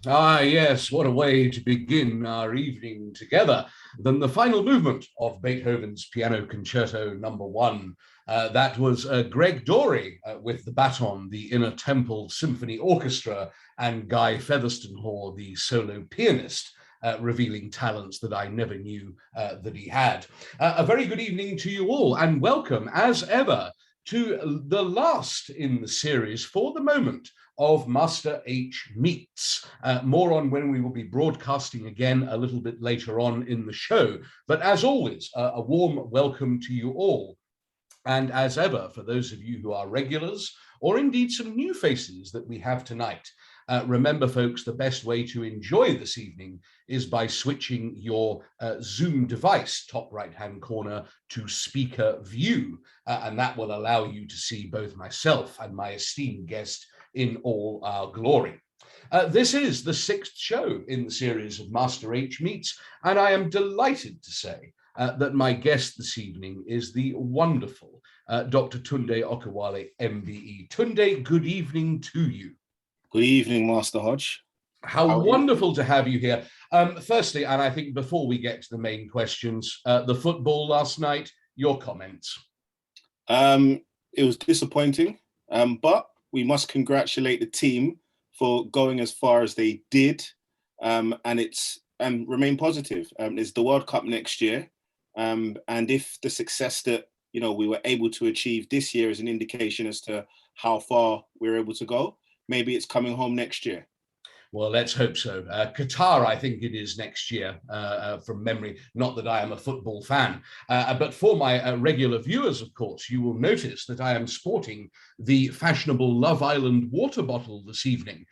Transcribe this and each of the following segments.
Ah, yes, what a way to begin our evening together than the final movement of Beethoven's Piano Concerto Number 1. That was Greg Dorey with the baton, the Inner Temple Symphony Orchestra, and Guy Featherstone-Hoare, the solo pianist. Revealing talents that I never knew that he had. A very good evening to you all, and welcome, as ever, to the last in the series for the moment of Master H Meets. More on when we will be broadcasting again a little bit later on in the show. But as always, a warm welcome to you all. And as ever, for those of you who are regulars, or indeed some new faces that we have tonight, remember, folks, the best way to enjoy this evening is by switching your Zoom device, top right-hand corner, to speaker view. And that will allow you to see both myself and my esteemed guest in all our glory. This is the 6th show in the series of Master H Meets, and I am delighted to say that my guest this evening is the wonderful Dr. Tunde Okewale MBE. Tunde, good evening to you. Good evening, Master Hodge. How wonderful to have you here. Firstly, and I think before we get to the main questions, the football last night, your comments. It was disappointing, but we must congratulate the team for going as far as they did, and remain positive. It's the World Cup next year, and if the success that we were able to achieve this year is an indication as to how far we're able to go, maybe it's coming home next year. Well, let's hope so. Qatar, I think it is next year, from memory. Not that I am a football fan, but for my regular viewers, of course, you will notice that I am sporting the fashionable Love Island water bottle this evening,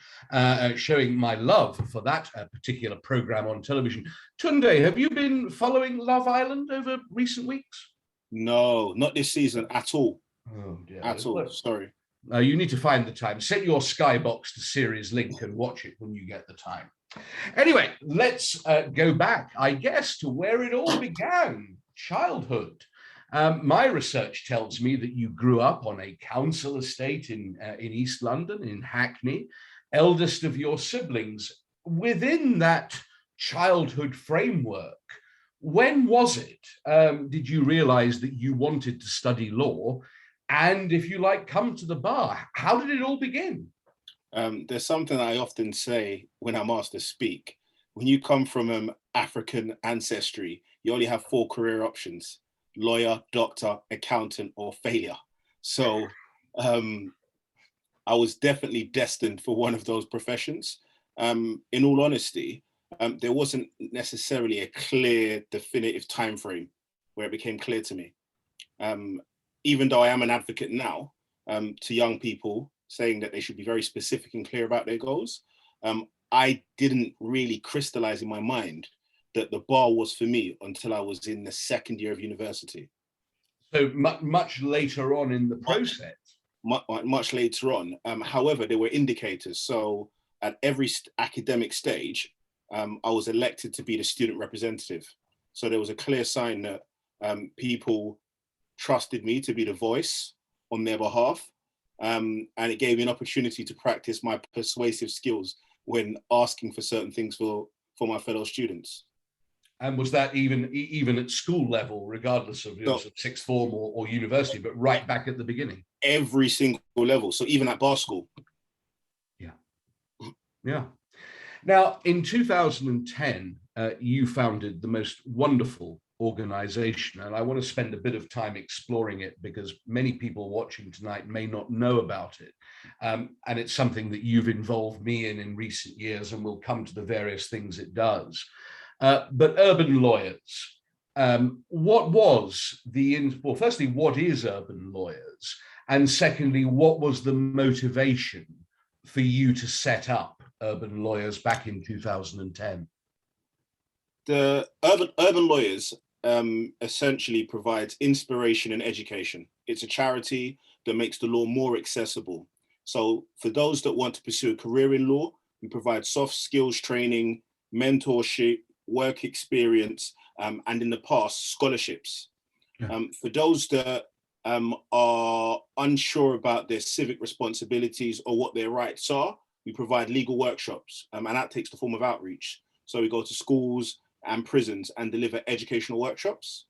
showing my love for that particular program on television. Tunde, have you been following Love Island over recent weeks? No, not this season at all. Oh, dear. At all, sorry. You need to find the time. Set your Skybox to series link and watch it when you get the time. Anyway, let's go back, I guess, to where it all began, childhood. My research tells me that you grew up on a council estate in East London, in Hackney, eldest of your siblings. Within that childhood framework, when was it did you realize that you wanted to study law? And if you like, come to the bar. How did it all begin? There's something I often say when I'm asked to speak. When you come from African ancestry, you only have 4 career options: lawyer, doctor, accountant, or failure. So I was definitely destined for one of those professions. In all honesty, there wasn't necessarily a clear, definitive time frame where it became clear to me. Even though I am an advocate now to young people, saying that they should be very specific and clear about their goals, I didn't really crystallize in my mind that the bar was for me until I was in the 2nd year of university. So much later on in the process? Much later on. However, there were indicators. So at every academic stage, I was elected to be the student representative. So there was a clear sign that people trusted me to be the voice on their behalf. And it gave me an opportunity to practice my persuasive skills when asking for certain things for my fellow students. And was that even at school level, regardless of sixth form or university, but right back at the beginning? Every single level. So even at bar school. Yeah. Yeah. Now, in 2010, you founded the most wonderful organization, and I want to spend a bit of time exploring it because many people watching tonight may not know about it, and it's something that you've involved me in recent years, and we'll come to the various things it does. But Urban Lawyers, what was well, firstly, what is Urban Lawyers? And secondly, what was the motivation for you to set up Urban Lawyers back in 2010? The Urban Lawyers essentially provides inspiration and education. It's a charity that makes the law more accessible. So for those that want to pursue a career in law, we provide soft skills training, mentorship, work experience, and in the past, scholarships. Yeah. For those that are unsure about their civic responsibilities or what their rights are, we provide legal workshops, and that takes the form of outreach. So we go to schools and prisons and deliver educational workshops.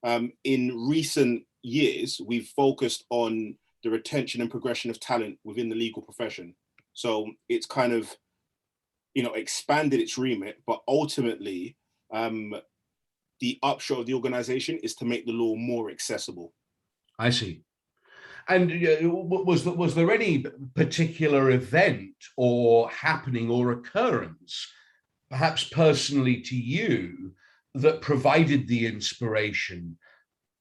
In recent years, we've focused on the retention and progression of talent within the legal profession. So it's kind of, expanded its remit, but ultimately, the upshot of the organization is to make the law more accessible. I see. And was there any particular event or happening or occurrence, perhaps personally to you, that provided the inspiration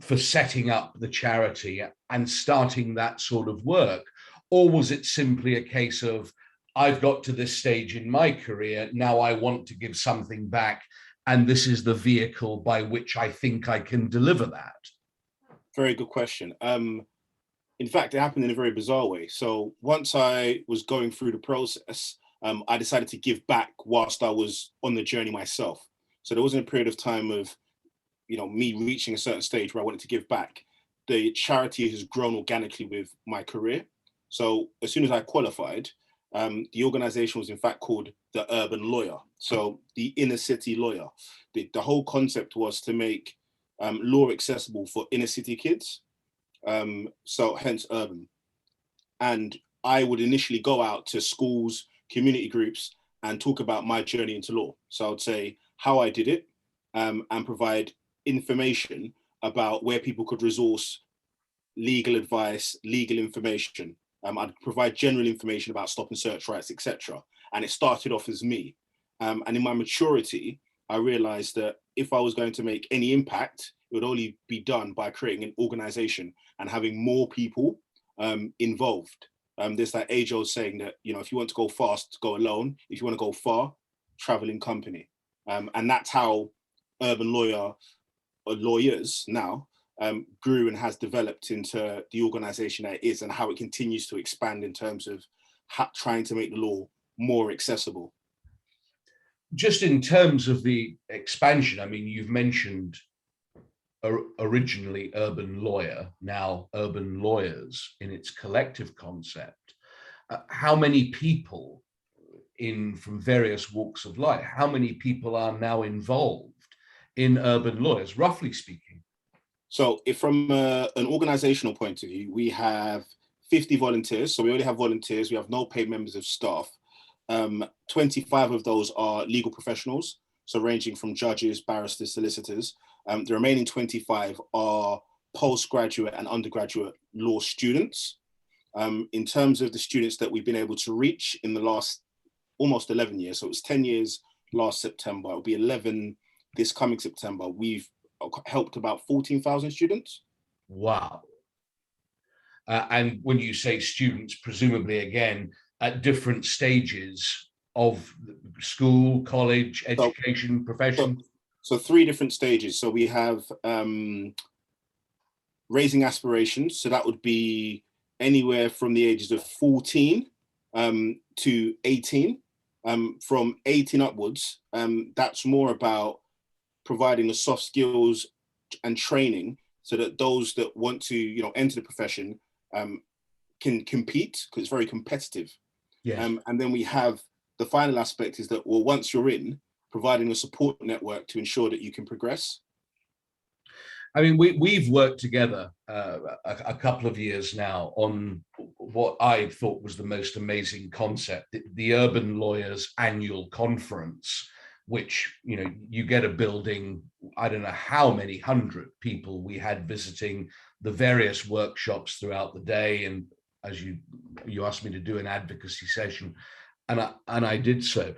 for setting up the charity and starting that sort of work? Or was it simply a case of, I've got to this stage in my career, now I want to give something back, and this is the vehicle by which I think I can deliver that? Very good question. In fact, it happened in a very bizarre way. So once I was going through the process, I decided to give back whilst I was on the journey myself. So there wasn't a period of time of, me reaching a certain stage where I wanted to give back. The charity has grown organically with my career. So as soon as I qualified, the organization was in fact called the Urban Lawyer. So the inner city lawyer. The whole concept was to make law accessible for inner city kids. So hence urban. And I would initially go out to schools, community groups, and talk about my journey into law. So I would say how I did it, and provide information about where people could resource legal advice, legal information. I'd provide general information about stop and search rights, etc. And it started off as me. And in my maturity, I realized that if I was going to make any impact, it would only be done by creating an organization and having more people involved. There's that age-old saying that, if you want to go fast, go alone. If you want to go far, travel in company. And that's how Urban Lawyer, or lawyers now, grew and has developed into the organization that it is, and how it continues to expand in terms of trying to make the law more accessible. Just in terms of the expansion, I mean, you've mentioned originally Urban Lawyer, now Urban Lawyers in its collective concept. How many people from various walks of life, how many people are now involved in Urban Lawyers, roughly speaking? So if from an organizational point of view, we have 50 volunteers. So we only have volunteers. We have no paid members of staff. 25 of those are legal professionals, so ranging from judges, barristers, solicitors. The remaining 25 are postgraduate and undergraduate law students. In terms of the students that we've been able to reach in the last almost 11 years, so it was 10 years last September, it'll be 11 this coming September, we've helped about 14,000 students. Wow. And when you say students, presumably again, at different stages of school, college, education, profession? So 3 different stages. So we have raising aspirations. So that would be anywhere from the ages of 14 to 18. From 18 upwards, that's more about providing the soft skills and training so that those that want to, enter the profession can compete, because it's very competitive. Yes. And then we have the final aspect is that, well, once you're in, providing a support network to ensure that you can progress. I mean, we've worked together a couple of years now on what I thought was the most amazing concept, the Urban Lawyers Annual Conference, which, you get a building, I don't know how many hundred people we had visiting the various workshops throughout the day. And as you asked me to do an advocacy session, and I did so.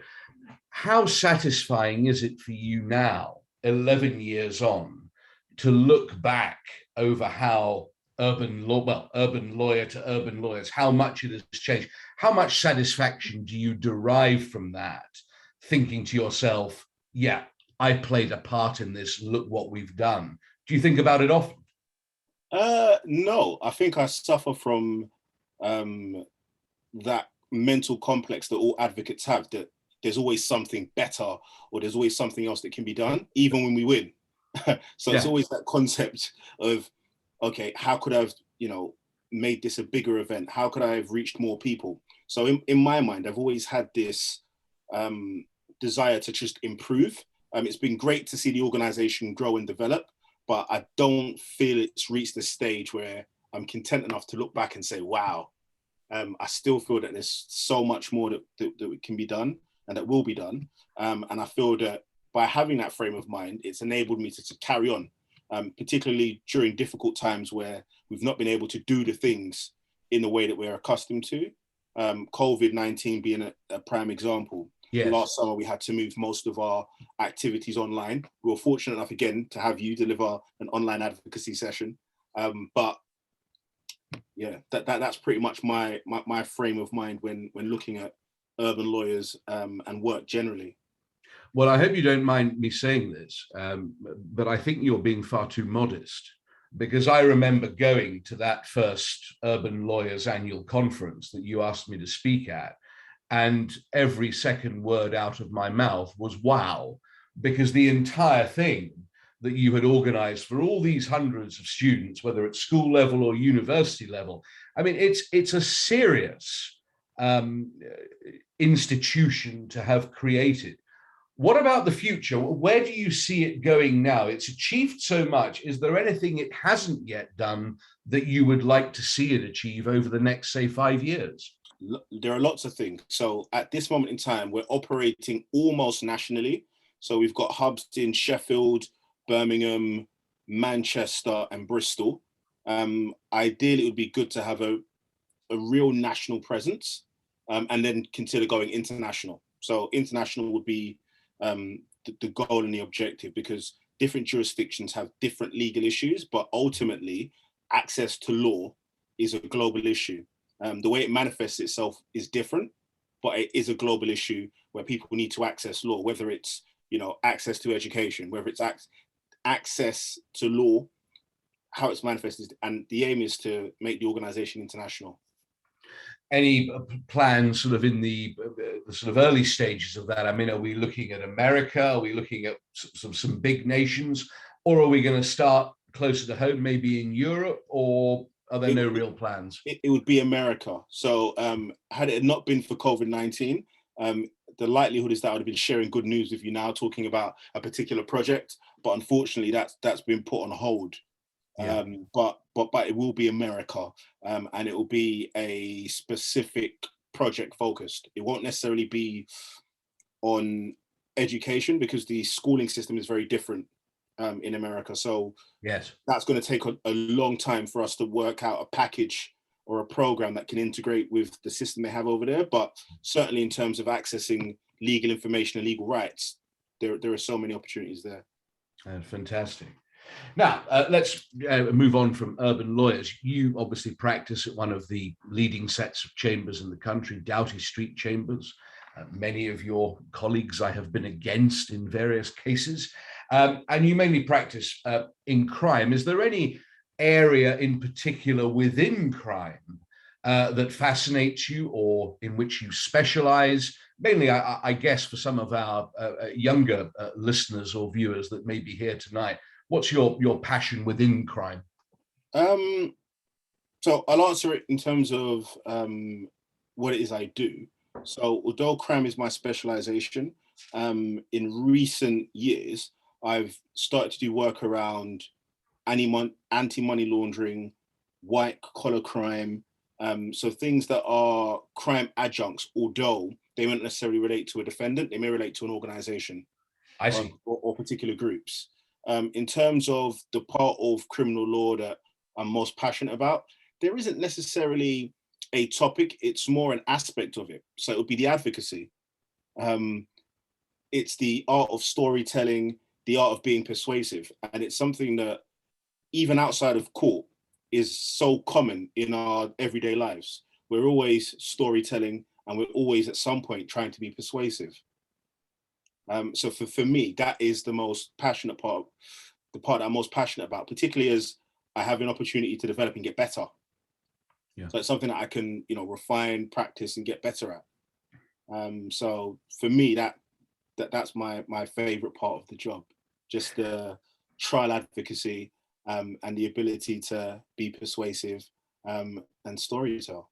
How satisfying is it for you now, 11 years on, to look back over how Urban Lawyer to Urban Lawyers, how much it has changed? How much satisfaction do you derive from that, thinking to yourself, yeah, I played a part in this, look what we've done? Do you think about it often? No, I think I suffer from that mental complex that all advocates have, that there's always something better or there's always something else that can be done, even when we win. So yeah. It's always that concept of, okay, how could I have, made this a bigger event? How could I have reached more people? So in my mind, I've always had this desire to just improve. It's been great to see the organization grow and develop, but I don't feel it's reached the stage where I'm content enough to look back and say, wow. I still feel that there's so much more that can be done and that will be done. And I feel that by having that frame of mind, it's enabled me to carry on, particularly during difficult times where we've not been able to do the things in the way that we're accustomed to. COVID-19 being a prime example. Yes. Last summer, we had to move most of our activities online. We were fortunate enough, again, to have you deliver an online advocacy session. But yeah, that's pretty much my frame of mind when looking at urban lawyers and work generally. Well, I hope you don't mind me saying this, but I think you're being far too modest, because I remember going to that first Urban Lawyers Annual Conference that you asked me to speak at, and every second word out of my mouth was wow, because the entire thing that you had organized for all these hundreds of students, whether at school level or university level, I mean, it's a serious institution to have created. What about the future? Where do you see it going now? It's achieved so much. Is there anything it hasn't yet done that you would like to see it achieve over the next, say, 5 years? There are lots of things. So at this moment in time, we're operating almost nationally. So we've got hubs in Sheffield, Birmingham, Manchester, and Bristol. Ideally, it would be good to have a real national presence, and then consider going international. So international would be the goal and the objective, because different jurisdictions have different legal issues, but ultimately access to law is a global issue. The way it manifests itself is different, but it is a global issue where people need to access law, whether it's, access to education, whether it's access to law, how it's manifested. And the aim is to make the organization international. Any plans sort of in the sort of early stages of that? I mean, are we looking at America? Are we looking at some big nations? Or are we going to start closer to home, maybe in Europe? Or are there no real plans? It would be America. So had it not been for COVID-19, the likelihood is that I would have been sharing good news with you now, talking about a particular project. But unfortunately, that's been put on hold. Yeah. But it will be America, and it will be a specific project focused. It won't necessarily be on education, because the schooling system is very different in America. So yes, that's going to take a long time for us to work out a package or a program that can integrate with the system they have over there. But certainly in terms of accessing legal information and legal rights, there are so many opportunities there. Fantastic. Now, let's move on from urban lawyers. You obviously practice at one of the leading sets of chambers in the country, Doughty Street Chambers. Many of your colleagues I have been against in various cases. And you mainly practice in crime. Is there any area in particular within crime that fascinates you, or in which you specialize? Mainly, I guess, for some of our younger listeners or viewers that may be here tonight, what's your passion within crime? So I'll answer it in terms of what it is I do. So although crime is my specialization, in recent years, I've started to do work around anti-money laundering, white collar crime, so things that are crime adjuncts, although they won't necessarily relate to a defendant, they may relate to an organization. I see. Or particular groups. In terms of the part of criminal law that I'm most passionate about, there isn't necessarily a topic, it's more an aspect of it. So it would be the advocacy. It's the art of storytelling, the art of being persuasive. And it's something that even outside of court is so common in our everyday lives. We're always storytelling, and we're always at some point trying to be persuasive. So for me, that is the most passionate part, the part that I'm most passionate about, particularly as I have an opportunity to develop and get better. Yeah. So it's something that I can, refine, practice, and get better at. So for me, that's my favorite part of the job, just the trial advocacy, and the ability to be persuasive, and storytell.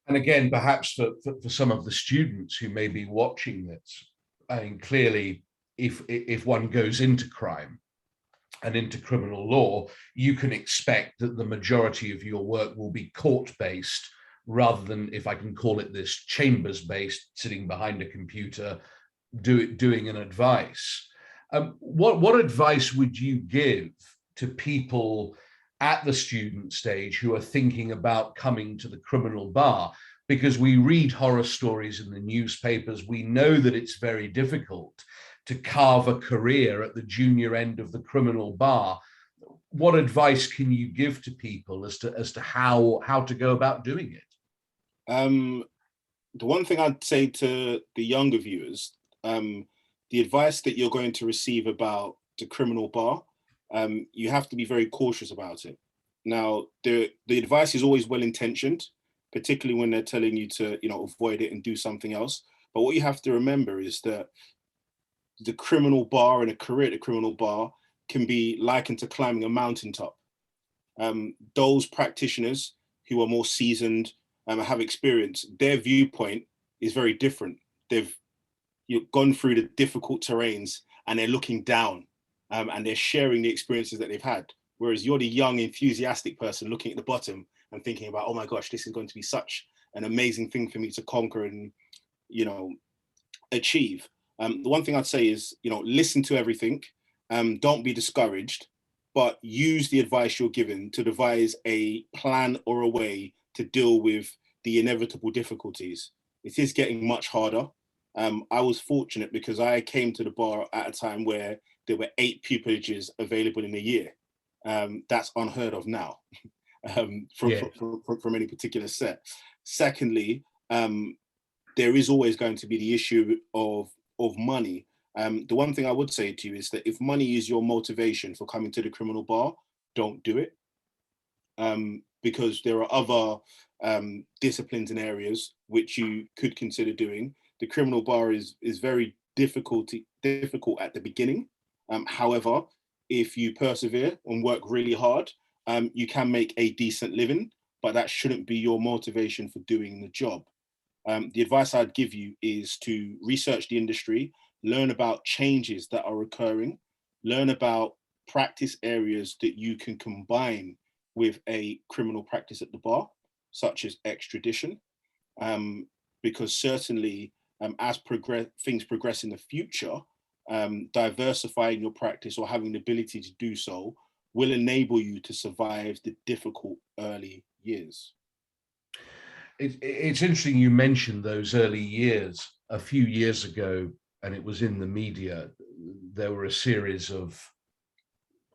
And again, perhaps for some of the students who may be watching this, I mean, clearly, if one goes into crime and into criminal law, you can expect that the majority of your work will be court-based rather than, if I can call it this, chambers-based, sitting behind a computer, doing an advice. What advice would you give to people at the student stage who are thinking about coming to the criminal bar? Because we read horror stories in the newspapers, we know that it's very difficult to carve a career at the junior end of the criminal bar. What advice can you give to people as to how to go about doing it? The one thing I'd say to the younger viewers, the advice that you're going to receive about the criminal bar, you have to be very cautious about it. Now, the advice is always well-intentioned, particularly when they're telling you to, avoid it and do something else. But what you have to remember is that the criminal bar and a career at the criminal bar can be likened to climbing a mountaintop. Those practitioners who are more seasoned and have experience, their viewpoint is very different. They've gone through the difficult terrains and they're looking down and they're sharing the experiences that they've had. Whereas you're the young, enthusiastic person looking at the bottom and thinking about, oh my gosh, this is going to be such an amazing thing for me to conquer and, achieve. The one thing I'd say is, listen to everything. Don't be discouraged, but use the advice you're given to devise a plan or a way to deal with the inevitable difficulties. It is getting much harder. I was fortunate because I came to the bar at a time where there were 8 pupilages available in a year. That's unheard of now from any particular set. Secondly, there is always going to be the issue of money. The one thing I would say to you is that if money is your motivation for coming to the criminal bar, don't do it. Because there are other disciplines and areas which you could consider doing. The criminal bar is very difficult at the beginning. However, if you persevere and work really hard, you can make a decent living, but that shouldn't be your motivation for doing the job. The advice I'd give you is to research the industry, learn about changes that are occurring, learn about practice areas that you can combine with a criminal practice at the bar, such as extradition, because certainly as things progress in the future, diversifying your practice or having the ability to do so will enable you to survive the difficult early years. It's interesting you mentioned those early years. A few years ago, and it was in the media, there were a series of,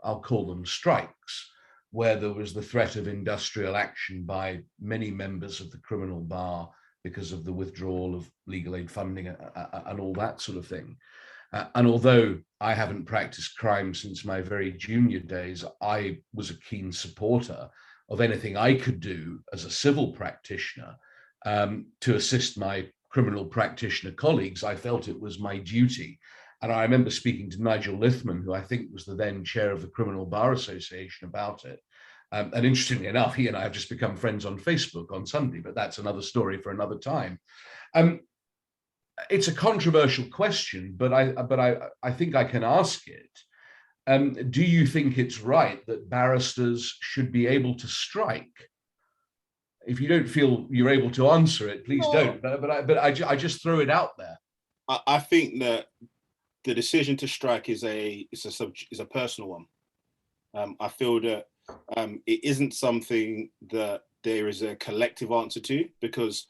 I'll call them strikes, where there was the threat of industrial action by many members of the criminal bar because of the withdrawal of legal aid funding and all that sort of thing. And although I haven't practiced crime since my very junior days, I was a keen supporter of anything I could do as a civil practitioner to assist my criminal practitioner colleagues. I felt it was my duty. And I remember speaking to Nigel Lithman, who I think was the then chair of the Criminal Bar Association, about it. And interestingly enough, he and I have just become friends on Facebook on Sunday, but that's another story for another time. It's a controversial question, but I think I can ask it. Do you think it's right that barristers should be able to strike? If you don't feel you're able to answer it, please don't. But I just throw it out there. I think that the decision to strike is a personal one. I feel that it isn't something that there is a collective answer to, because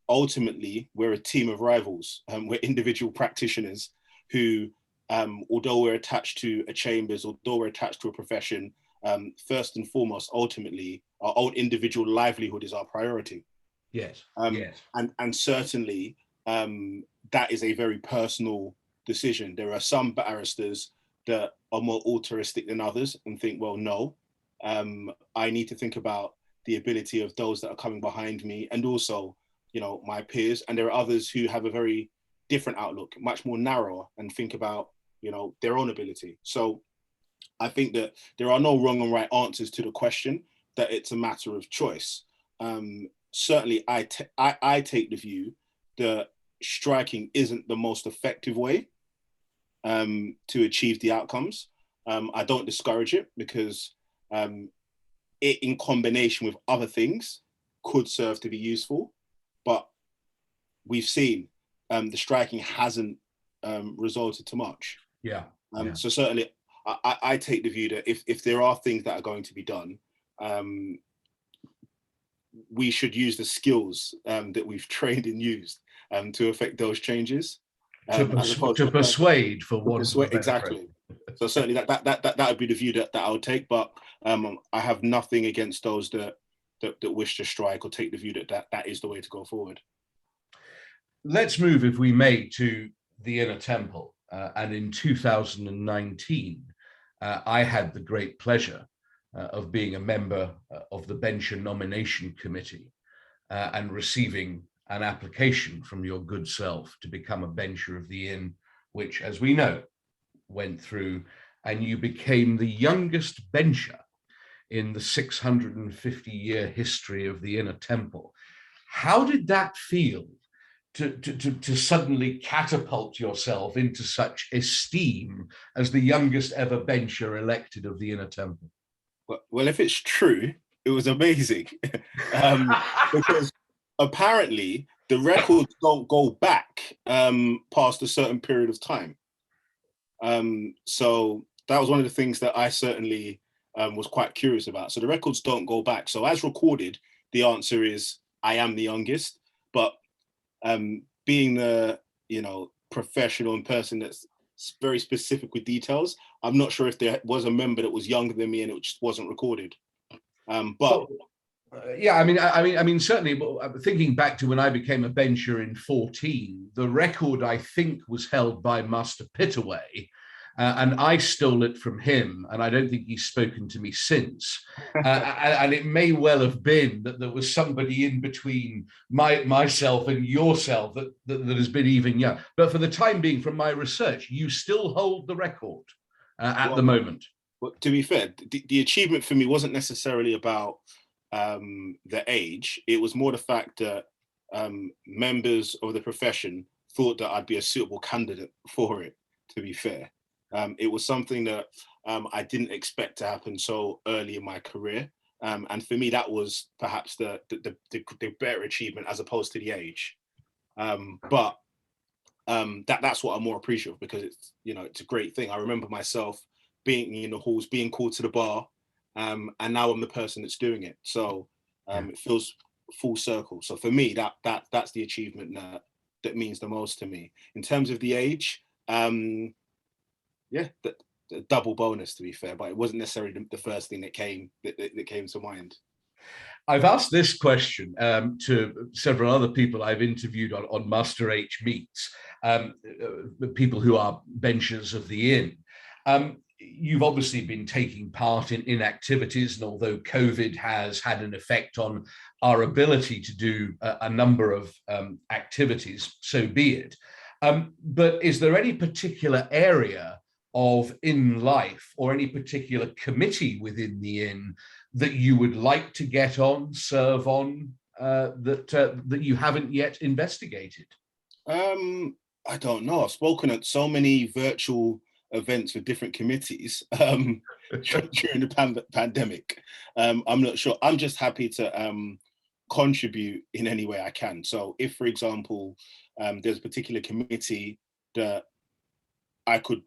ultimately we're a team of rivals. We're individual practitioners who, although we're attached to a chambers, although we're attached to a profession, first and foremost, ultimately, our own individual livelihood is our priority. Yes. Yes. And certainly that is a very personal decision. There are some barristers that are more altruistic than others and think, well, no, I need to think about the ability of those that are coming behind me and also, my peers. And there are others who have a very different outlook, much more narrow, and think about, their own ability. So I think that there are no wrong and right answers to the question. that it's a matter of choice. Certainly, I take the view that striking isn't the most effective way to achieve the outcomes. I don't discourage it, because it, in combination with other things, could serve to be useful. But we've seen the striking hasn't resulted to much. Yeah. So certainly, I take the view that if there are things that are going to be done, we should use the skills that we've trained and used to affect those changes. To persuade, for one. Exactly. So certainly that would be the view that I would take. But I have nothing against those that wish to strike or take the view that is the way to go forward. Let's move, if we may, to the Inner Temple. And in 2019, I had the great pleasure of being a member of the Bencher Nomination Committee and receiving an application from your good self to become a bencher of the Inn, which, as we know, went through, and you became the youngest bencher in the 650-year history of the Inner Temple. How did that feel, to suddenly catapult yourself into such esteem as the youngest ever bencher elected of the Inner Temple? Well, if it's true, it was amazing. Because apparently the records don't go back past a certain period of time. So that was one of the things that I certainly was quite curious about. So the records don't go back. So as recorded, the answer is I am the youngest. But being the professional and person that's very specific with details, I'm not sure if there was a member that was younger than me and it just wasn't recorded. Yeah, I mean, certainly, thinking back to when I became a bencher in 2014, the record, I think, was held by Master Pittaway, and I stole it from him, and I don't think he's spoken to me since. And it may well have been that there was somebody in between myself and yourself that has been even young. But for the time being, from my research, you still hold the record at the moment. Well, to be fair, the achievement for me wasn't necessarily about the age. It was more the fact that members of the profession thought that I'd be a suitable candidate for it, to be fair. It was something that I didn't expect to happen so early in my career. And for me, that was perhaps the better achievement as opposed to the age. But that's what I'm more appreciative of, because it's a great thing. I remember myself being in the halls, being called to the bar, and now I'm the person that's doing it. So it feels full circle. So for me, that's the achievement that means the most to me. In terms of the age, the double bonus, to be fair, but it wasn't necessarily the first thing that came to mind. I've asked this question to several other people I've interviewed on Master H Meets, people who are benchers of the Inn. You've obviously been taking part in activities, and although COVID has had an effect on our ability to do a number of activities, so be it. But is there any particular area of inn life or any particular committee within the inn that you would like to get on, serve on, that you haven't yet investigated? I don't know. I've spoken at so many virtual events with different committees during the pandemic. I'm not sure. I'm just happy to contribute in any way I can. So if, for example, there's a particular committee that I could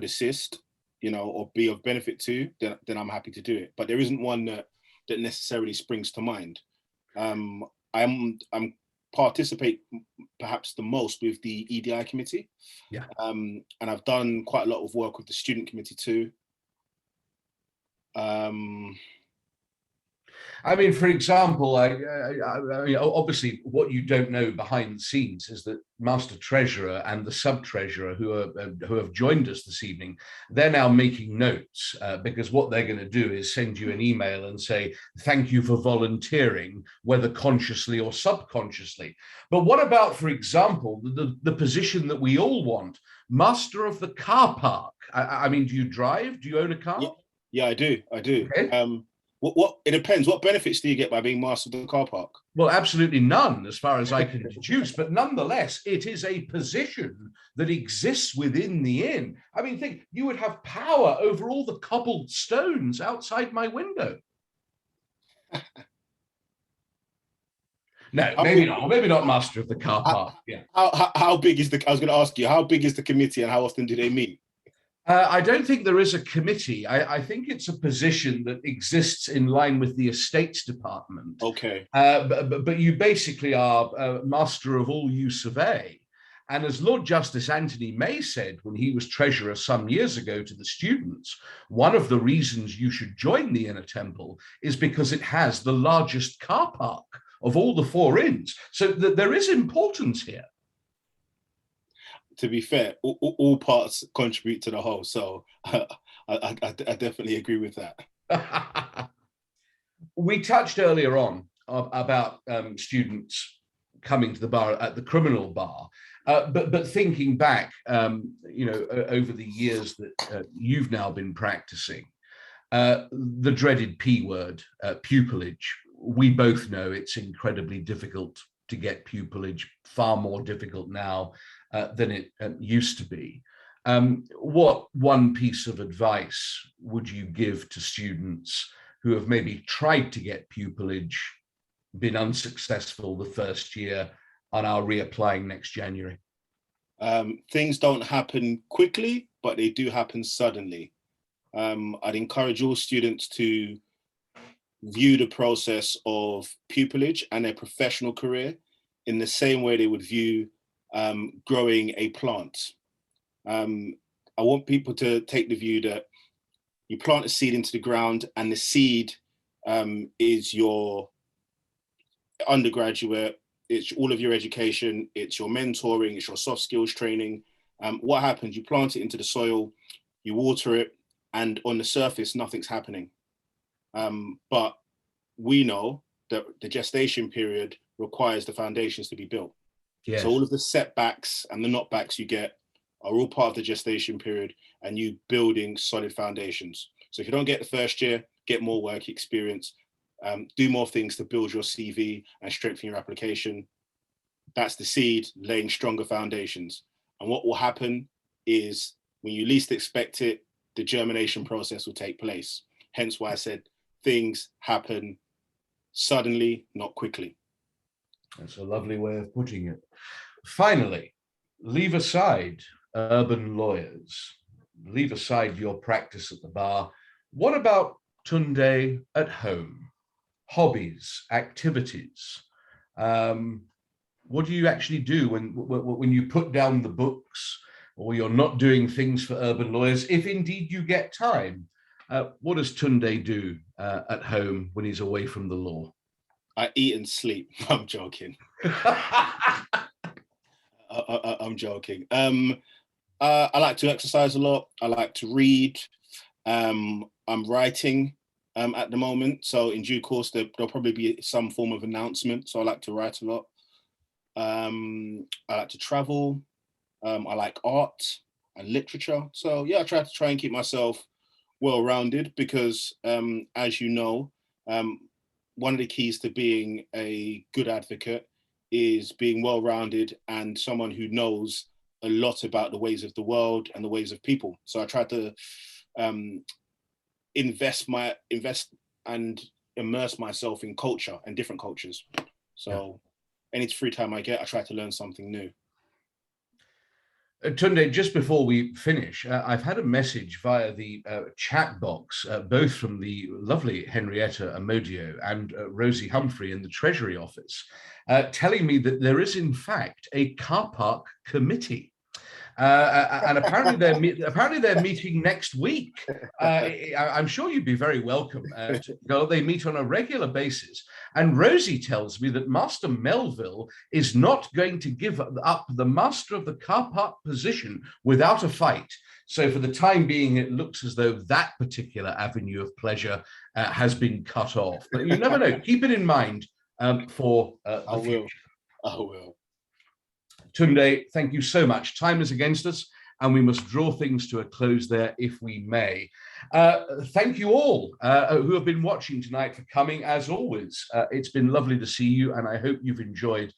assist, or be of benefit to, then I'm happy to do it. But there isn't one that necessarily springs to mind. I'm participate perhaps the most with the EDI committee. Yeah. And I've done quite a lot of work with the student committee too. I mean, for example, I mean, obviously, what you don't know behind the scenes is that Master Treasurer and the Sub Treasurer who have joined us this evening, they're now making notes because what they're going to do is send you an email and say, thank you for volunteering, whether consciously or subconsciously. But what about, for example, the position that we all want, Master of the Car Park? I mean, do you drive? Do you own a car? Yeah, I do. Okay. What it depends. What benefits do you get by being master of the car park? Well, absolutely none, as far as I can deduce. But nonetheless, it is a position that exists within the inn. I mean, think you would have power over all the cobbled stones outside my window. No, maybe not. Or maybe not master of the car park. Yeah. How big is the? I was going to ask you, how big is the committee, and how often do they meet? I don't think there is a committee. I think it's a position that exists in line with the estates department. Okay. But you basically are master of all you survey. And as Lord Justice Anthony May said when he was treasurer some years ago to the students, one of the reasons you should join the Inner Temple is because it has the largest car park of all the 4 inns. So there is importance here. To be fair, all parts contribute to the whole. So I definitely agree with that. We touched earlier on about students coming to the bar at the criminal bar, but thinking back, over the years that you've now been practicing, the dreaded P word, pupillage. We both know it's incredibly difficult to get pupillage, far more difficult now than it used to be. What one piece of advice would you give to students who have maybe tried to get pupillage, been unsuccessful the first year, and are reapplying next January? Things don't happen quickly, but they do happen suddenly. I'd encourage all students to view the process of pupillage and their professional career in the same way they would view growing a plant. I want people to take the view that you plant a seed into the ground, and the seed is your undergraduate, it's all of your education, it's your mentoring, it's your soft skills training. What happens? You plant it into the soil, you water it, and on the surface, nothing's happening. But we know that the gestation period requires the foundations to be built. Yes. So all of the setbacks and the knockbacks you get are all part of the gestation period, and you building solid foundations. So if you don't get the first year, get more work experience, do more things to build your CV and strengthen your application. That's the seed, laying stronger foundations. And what will happen is when you least expect it, the germination process will take place. Hence why I said things happen suddenly, not quickly. That's a lovely way of putting it. Finally, leave aside urban lawyers, leave aside your practice at the bar. What about Tunde at home? Hobbies, activities. What do you actually do when you put down the books, or you're not doing things for urban lawyers, if indeed you get time? What does Tunde do at home when he's away from the law? I eat and sleep. I'm joking. I'm joking. I like to exercise a lot. I like to read. I'm writing at the moment. So in due course, there'll probably be some form of announcement. So I like to write a lot. I like to travel. I like art and literature. So yeah, I try and keep myself well-rounded because, as you know, one of the keys to being a good advocate is being well-rounded and someone who knows a lot about the ways of the world and the ways of people. So I try to invest and immerse myself in culture and different cultures. So any free time I get, I try to learn something new. Tunde, just before we finish, I've had a message via the chat box, both from the lovely Henrietta Amodio and Rosie Humphrey in the Treasury Office, telling me that there is in fact a car park committee. And apparently they're meeting next week. I'm sure you'd be very welcome to go. They meet on a regular basis. And Rosie tells me that Master Melville is not going to give up the master of the car park position without a fight. So for the time being, it looks as though that particular avenue of pleasure has been cut off. But you never know. Keep it in mind for the future. I will. Tunde, thank you so much. Time is against us, and we must draw things to a close there if we may. Thank you all who have been watching tonight for coming, as always. It's been lovely to see you, and I hope you've enjoyed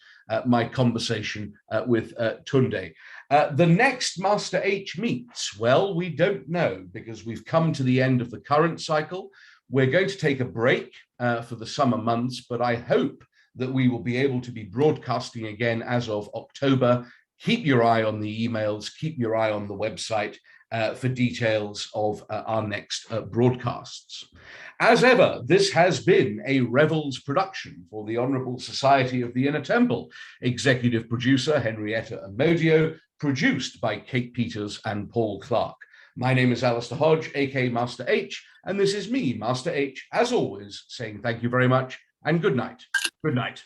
my conversation with Tunde. The next Master H meets, well, we don't know, because we've come to the end of the current cycle. We're going to take a break for the summer months, but I hope that we will be able to be broadcasting again as of October. Keep your eye on the emails, keep your eye on the website for details of our next broadcasts. As ever, this has been a Revels production for the Honourable Society of the Inner Temple. Executive producer Henrietta Amodio, produced by Kate Peters and Paul Clark. My name is Alastair Hodge, aka Master H, and this is me, Master H, as always, saying thank you very much and good night. Good night.